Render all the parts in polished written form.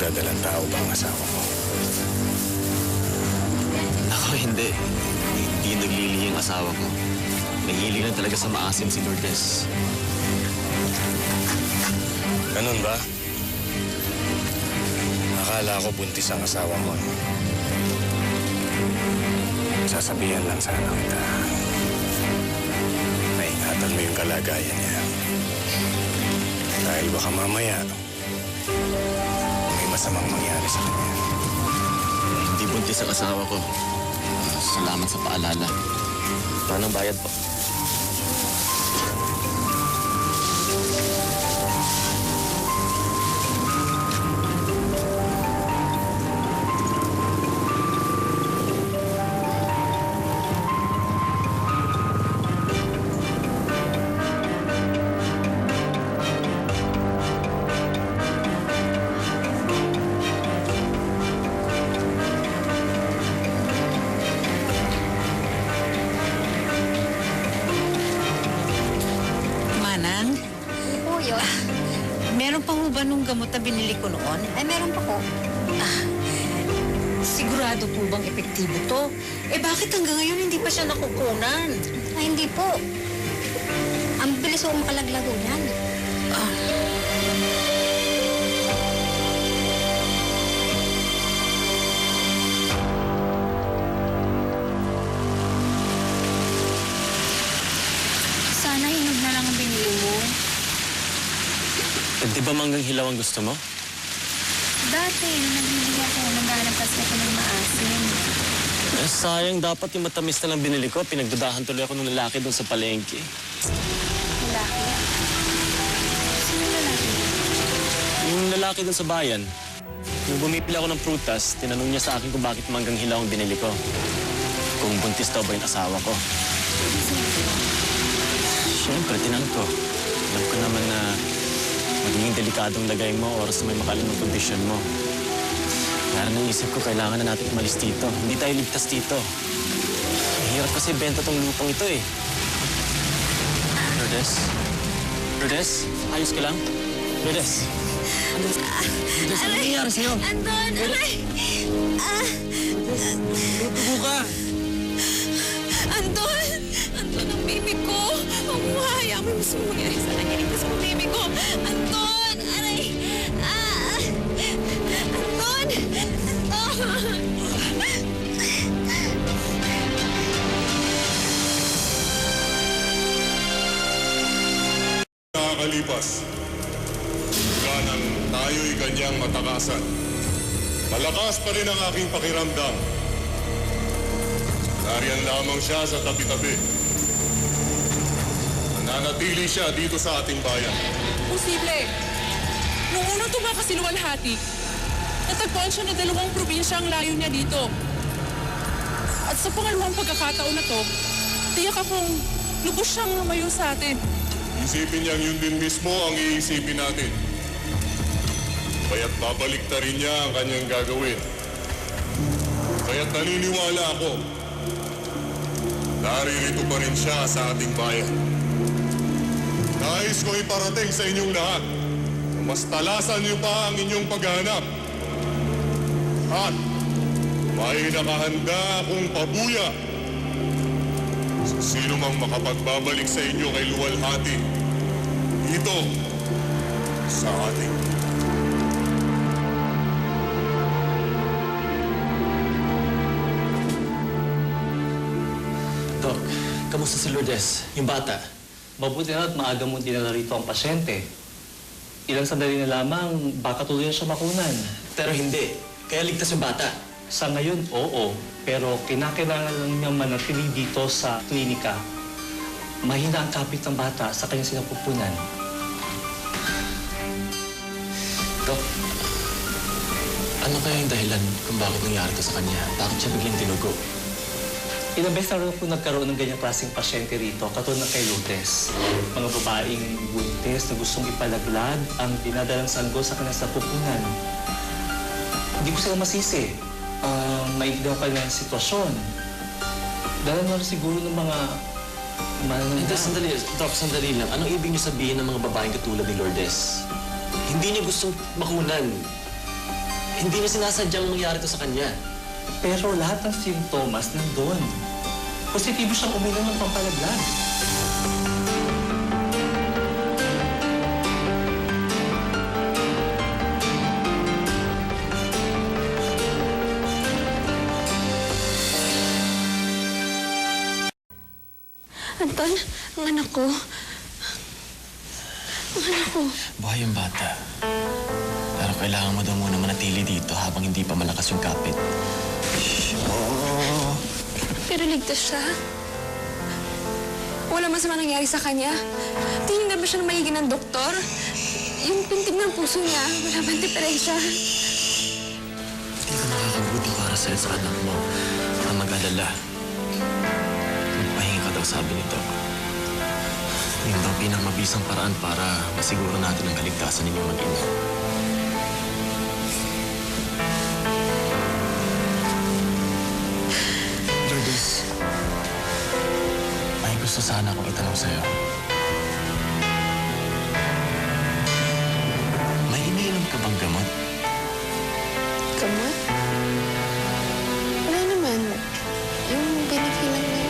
Nagdadalang tao ba ang asawa mo? Ako, hindi. Hindi naglilihi ang asawa ko. Nahihilig lang talaga sa maasim si Lourdes. Ganun ba? Akala ko buntis ang asawa mo. Sasabihan lang sana kita. Naingatan mo yung kalagayan niya. Dahil baka mamaya, may masamang mangyari sa kanya. Hindi buntis ang asawa ko. Salamat sa paalala. Manang bayad po. Meron pa ho ba nung gamot na binili ko noon? Ay, meron pa po. Sigurado po bang epektibo to? Eh bakit hanggang ngayon hindi pa siya nakukunan? Ay, hindi po. Ang bilis po makalaglago yan. Sana hinog na lang ang binili mo. Di ba manggang hilaw ang gusto mo? Dati, nung nagbibig ako, naghanap kasi ako ng maasim. Eh, sayang. Dapat yung matamis na lang binili ko. Pinagdudahan tuloy ako ng lalaki doon sa palengke. Lalaki? Sino lalaki? Yung lalaki doon sa bayan. Nung bumipili ako ng prutas, tinanong niya sa akin kung bakit manggang hilaw ang binili ko. Kung buntis daw ba yung asawa ko. Siyempre, tinanong ko. Alam ko naman na magiging delikadong lagay mo oras na may makalimang kondisyon mo. Kaya naisip ko, kailangan na natin umalis dito. Hindi tayo ligtas dito. Mahirap kasi benta tong lupang ito eh. Lourdes? Lourdes? Ayos ka lang? Lourdes? Lourdes, ano nangyayari sa'yo? Anton! Aray! Tubo ka! Anton! Anton, ang baby ko! Huwag mo hayaan mo gusto mo mangyari sa kanya. Iligtas mo baby ko! Anton! Aray! Anton! Anton! Nakakalipas. Ganan tayo'y kanyang matakasan. Malakas pa rin ang aking pakiramdam. Nariyan lamang siya sa tabi-tabi. Nananatili siya dito sa ating bayan. Posible. Nung unang tumakas si Luwalhati, natagpuan siya na 2 probinsya ang layo niya dito. At sa pangalawang pagkakataon na to, tiyak akong lubos siyang lumayo sa atin. Isipin niyang yun din mismo ang iisipin natin. Kaya't babalik na rin niya ang kanyang gagawin. Kaya't naniniwala ako, naririto pa rin siya sa ating bayan. Nais ko iparating sa inyong lahat na mas talasan niyo pa ang inyong paghahanap. At may nakahanda akong pabuya sa sino mang makapagbabalik sa inyo kay Luwalhati dito sa ating. Doc, kamusta si Lourdes? Yung bata? Mabuti na at maaga mo dinala rito ang pasyente. Ilang sandali na lamang, baka tuloy na siya makunan. Pero hindi. Kaya ligtas yung bata. Sa ngayon, oo. Pero kinakailangan lang niyang manatili dito sa klinika. Mahina ang kapit ng bata sa kanyang sinapupunan. Doc, ano kaya yung dahilan kung bakit nangyari to sa kanya? Bakit siya biglang tinugo? Ilang beses na rin po nagkaroon ng ganyang klaseng pasyente rito, katulad ng kay Lourdes. Mga babaeng buntis na gustong ipalaglag ang dinadalang sanggol sa kanilang sapupunan. Hindi ko sila masisi. Maintindihan ko kanilang sitwasyon. Dahil na rin siguro ng mga Hindi, sandali. Doc, sandali lang. Anong ibig niyo sabihin ng mga babaeng katulad ni Lourdes? Hindi niya gustong makunan. Hindi niya sinasadyang mangyari to sa kanya. Pero lahat ng simptomas nandun. Positibo siyang uminom ng pampalaglag. Anton, ang anak ko. Ang anak ko. Buhay yung bata. Pero kailangan mo daw muna manatili dito habang hindi pa malakas yung kapit. Oh. Pero ligtas siya. Wala masama nangyari sa kanya. Tinignan ba siya ng maigi ng doktor? Yung pintig ng puso niya, wala bang diferensya? Hindi ka makakabuti para sa anak mo. Ang mag-alala. Magpahinga ka daw, sabi nito. Yun daw pinamabisang paraan para masiguro natin ang kaligtasan ninyong mag-ina. Lourdes, may gusto sana akong itanong sa'yo. May iniinom ka bang gamot? Gamot? Wala naman. Yung binikilang na yun.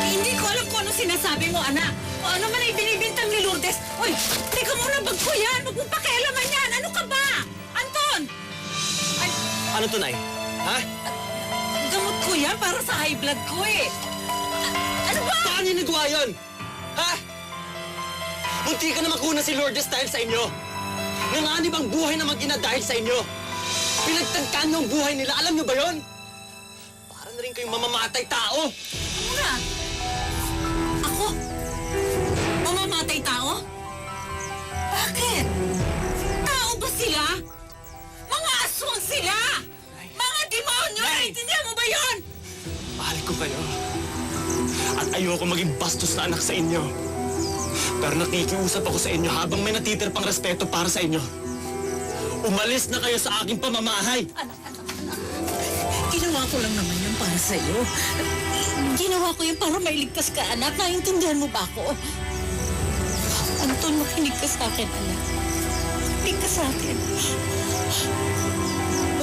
Hindi ko alam kung ano sinasabi mo, anak. Kung ano man ay binibintang ni Lourdes. Uy, teka muna, bag ko yan. Huwag mong pakialaman yan. Ano ka ba? Anton! Ano to, Nay? Ha? Gamot ko yan para sa high blood ko eh. Ano ba? Paano niyo nagawa yun? Ha? Munti ka na makuna si Lourdes dahil sa inyo. Nanganib ang buhay na mag-ina dahil sa inyo. Pinagtagkaan ng buhay nila. Alam niyo ba yon? Para na rin kayong mamamatay tao. Muna. Ako? Mamamatay tao? Bakit? Tao ba sila? Mga aswang sila! Mga demonyo! Naintindihan mo ba yun? Mahal ko kayo. At ayoko maging bastos na anak sa inyo. Pero nakikiusap ako sa inyo habang may natitir pang respeto para sa inyo. Umalis na kayo sa aking pamamahay. Anak. Ginawa ko lang naman yun para sa'yo. Ginawa ko yun para mailigtas ka, anak. Naintindihan mo ba ako? Anton, makinig ka sa akin, anak. Makinig ka sa akin.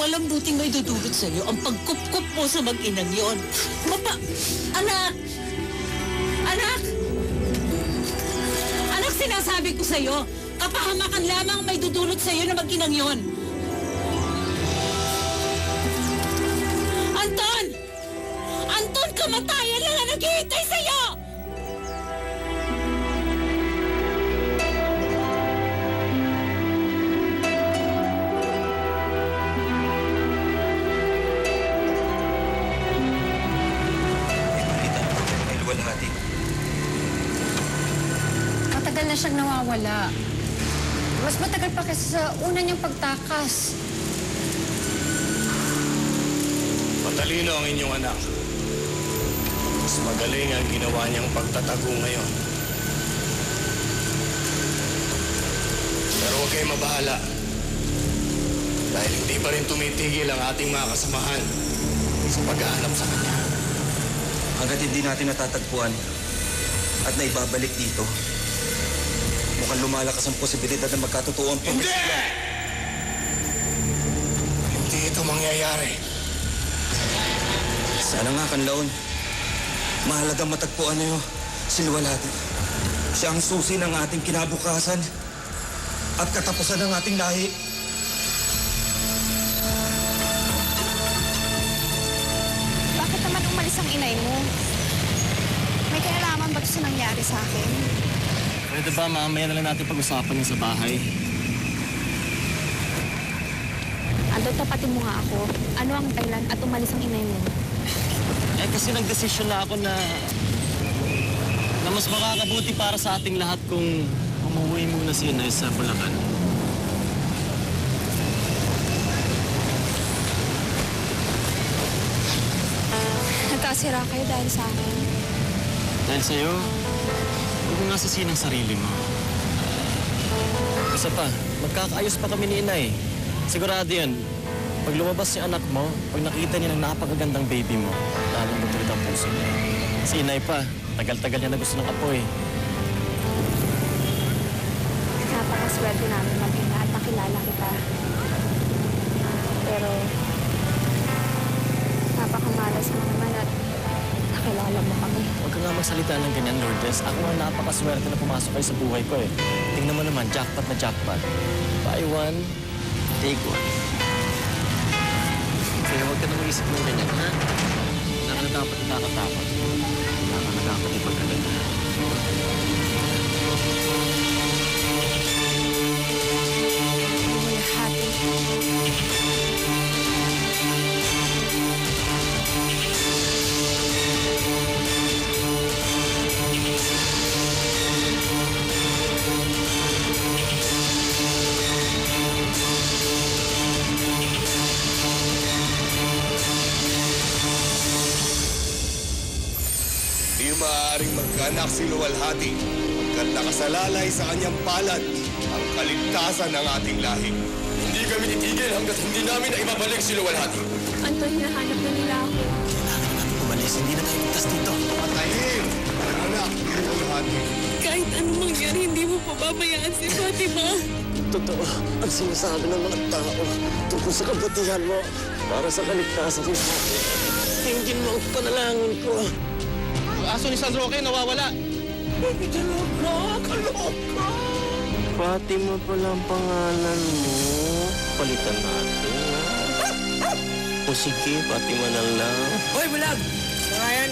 Walang buting may dudulot sa'yo ang pagkup-kup mo sa mag-inang yon. Anak! Anak! Anak, sinasabi ko sa'yo, kapahamakan lamang may dudulot sa'yo na mag-inang yon. Anton! Anton, kamatayan lang ang naghihintay sa'yo! Matagal na siyang nawawala. Mas matagal pa kasi sa una niyang pagtakas. Matalino ang inyong anak. Mas magaling ang ginawa niyang pagtatago ngayon. Pero huwag kayong mabahala. Dahil hindi pa rin tumitigil ang ating mga kasamahan sa paghahanap sa kanya. Hanggat hindi natin natatagpuan at naibabalik dito, mukhang lumalakas ang posibilidad na magkatotoo ang Hindi! Hindi ito mangyayari. Sana nga, Kanlaon. Mahalagang matagpuan niyo si Luwalhati. Siya ang susi ng ating kinabukasan at katapusan ng ating lahi. Bakit naman umalis ang inay mo? May kinalaman ba ito sa nangyari sa akin? Pwede ba mamaya na lang natin pag-usapan yung sa bahay? Anton, tapatin mo nga ako. Ano ang dahilan at umalis ang inay mo? Eh kasi nagdesisyon na ako na mas makakabuti para sa ating lahat kung umuwi muna si Inay sa Bulacan. Nagkasira kayo dahil sa akin. Dahil sa'yo, huwag mo nga sisihin ang sarili mo. Isa pa, magkakaayos pa kami ni Inay. Sigurado yan. Pag lumabas yung anak mo, pag nakita niya ng napakagandang baby mo, lalong magtulit ang puso niya. Si Inay pa, tagal-tagal niya na gusto ng apoy. napakaswerte namin mag-ina at nakilala kita. Pero, napakamalas mo naman at nakilala mo kami. Huwag ka nga magsalita ng ganyan, Lourdes. Ako nga napakaswerte na pumasok kayo sa buhay ko eh. Tingnan mo naman, jackpot na jackpot. Buy one, take one. Kaya huwag ka na mag-isip ng ganyan, ha? Wala ka na dapat nakakatakot. Wala ka na dapat ipagkaganda. Luwalhati. Di maaaring magkaanak si Luwalhati pagkat nakasalalay sa kanyang palad ang kaligtasan ng ating lahi. Hindi kami titigil hanggat hindi namin na ibabalik si Luwalhati. Anton, hinahanap na nila ako. Umalis, hindi na tayo ligtas dito. Patayin ang anak ni Luwalhati. Kahit anong mangyari, hindi mo pababayaan si Fatima. Totoo ang sinasabi ng mga tao tungkol sa kabutihan mo para sa kaligtasan mo. Tingin mo ang panalangin ko. Ang aso ni San Roque nawawala. Fatima pala ang pangalan mo. Palitan natin. O sige, Fatima na lang. Hoy, bulag! Mga yan!